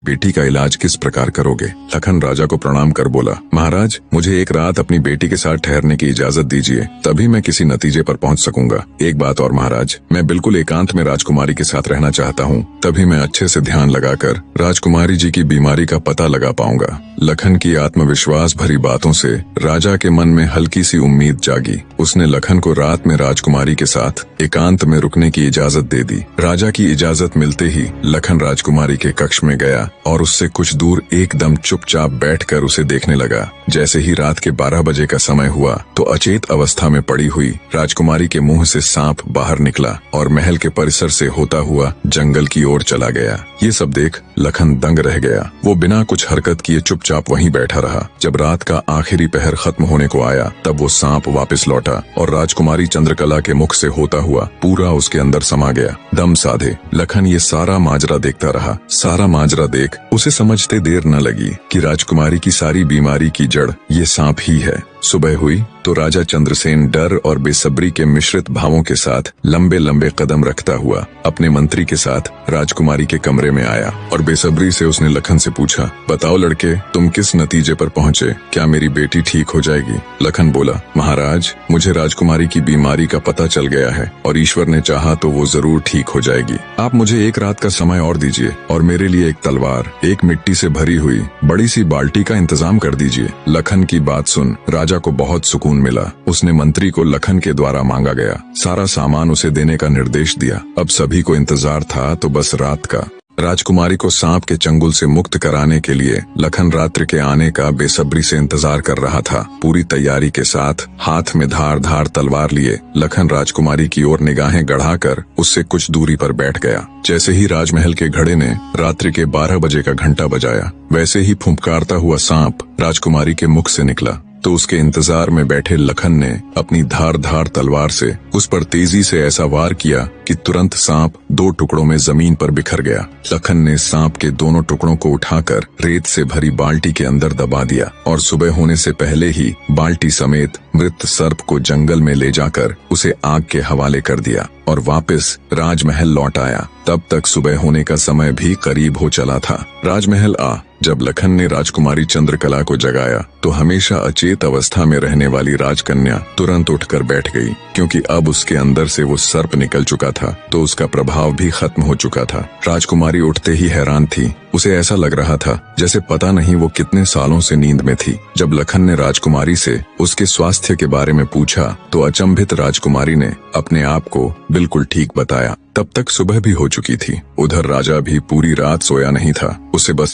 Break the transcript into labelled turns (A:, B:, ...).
A: बेटी का इलाज किस प्रकार करोगे? लखन राजा को प्रणाम कर बोला, महाराज मुझे एक रात अपनी बेटी के साथ ठहरने की इजाजत दीजिए, तभी मैं किसी नतीजे पर पहुंच सकूंगा। एक बात और महाराज, मैं बिल्कुल एकांत में राजकुमारी के साथ रहना चाहता हूं, तभी मैं अच्छे से ध्यान लगाकर राजकुमारी जी की बीमारी का पता लगा पाऊंगा। लखन की आत्मविश्वास भरी बातों से राजा के मन में हल्की सी उम्मीद जागी। उसने लखन को रात में राजकुमारी के साथ एकांत में रुकने की इजाजत दे दी। राजा की इजाजत मिलते ही लखन राजकुमारी के कक्ष में गया और उससे कुछ दूर एकदम चुपचाप बैठकर उसे देखने लगा। जैसे ही रात के 12 बजे का समय हुआ तो अचेत अवस्था में पड़ी हुई राजकुमारी के मुंह से सांप बाहर निकला और महल के परिसर से होता हुआ जंगल की ओर चला गया। ये सब देख लखन दंग रह गया। वो बिना कुछ हरकत किए चुपचाप वहीं बैठा रहा। जब रात का आखिरी पहर खत्म होने को आया तब वो सांप वापस लौटा और राजकुमारी चंद्रकला के मुख से होता हुआ पूरा उसके अंदर समा गया। दम साधे लखन ये सारा माजरा देखता रहा। सारा माजरा देख उसे समझते देर न लगी कि राजकुमारी की सारी बीमारी की जड़ ये सांप ही है। सुबह हुई तो राजा चंद्रसेन डर और बेसब्री के मिश्रित भावों के साथ लंबे लंबे कदम रखता हुआ अपने मंत्री के साथ राजकुमारी के कमरे में आया और बेसब्री से उसने लखन से पूछा, बताओ लड़के, तुम किस नतीजे पर पहुँचे? क्या मेरी बेटी ठीक हो जाएगी? लखन बोला, महाराज मुझे राजकुमारी की बीमारी का पता चल गया है और ईश्वर ने चाहा तो वो जरूर ठीक हो जाएगी। आप मुझे एक रात का समय और दीजिए और मेरे लिए एक तलवार, एक मिट्टी से भरी हुई बड़ी सी बाल्टी का इंतजाम कर दीजिए। लखन की बात सुन राजा को बहुत सुकून मिला। उसने मंत्री को लखन के द्वारा मांगा गया सारा सामान उसे देने का निर्देश दिया। अब सभी को इंतजार था तो बस रात का। राजकुमारी को सांप के चंगुल से मुक्त कराने के लिए लखन रात्रि के आने का बेसब्री से इंतजार कर रहा था। पूरी तैयारी के साथ हाथ में धार धार तलवार लिए लखन राजकुमारी की ओर निगाहें गढ़ाकर उससे कुछ दूरी पर बैठ गया। जैसे ही राजमहल के घड़े ने रात्रि के 12 बजे का घंटा बजाया, वैसे ही फुंफकारता हुआ सांप राजकुमारी के मुख से निकला तो उसके इंतजार में बैठे लखन ने अपनी धार धार तलवार से उस पर तेजी से ऐसा वार किया कि तुरंत सांप 2 टुकड़ों में जमीन पर बिखर गया। लखन ने सांप के दोनों टुकड़ों को उठाकर रेत से भरी बाल्टी के अंदर दबा दिया और सुबह होने से पहले ही बाल्टी समेत मृत सर्प को जंगल में ले जाकर उसे आग के हवाले कर दिया और वापस राजमहल लौट आया। तब तक सुबह होने का समय भी करीब हो चला था। राजमहल जब लखन ने राजकुमारी चंद्रकला को जगाया तो हमेशा अचेत अवस्था में रहने वाली राजकन्या तुरंत उठकर बैठ गई, क्योंकि अब उसके अंदर से वो सर्प निकल चुका था तो उसका प्रभाव भी खत्म हो चुका था। राजकुमारी उठते ही हैरान थी। उसे ऐसा लग रहा था जैसे पता नहीं वो कितने सालों से नींद में थी। जब लखन ने राजकुमारी से उसके स्वास्थ्य के बारे में पूछा तो अचंभित राजकुमारी ने अपने आप को बिल्कुल ठीक बताया। तब तक सुबह भी हो चुकी थी। उधर राजा भी पूरी रात सोया नहीं था। उसे बस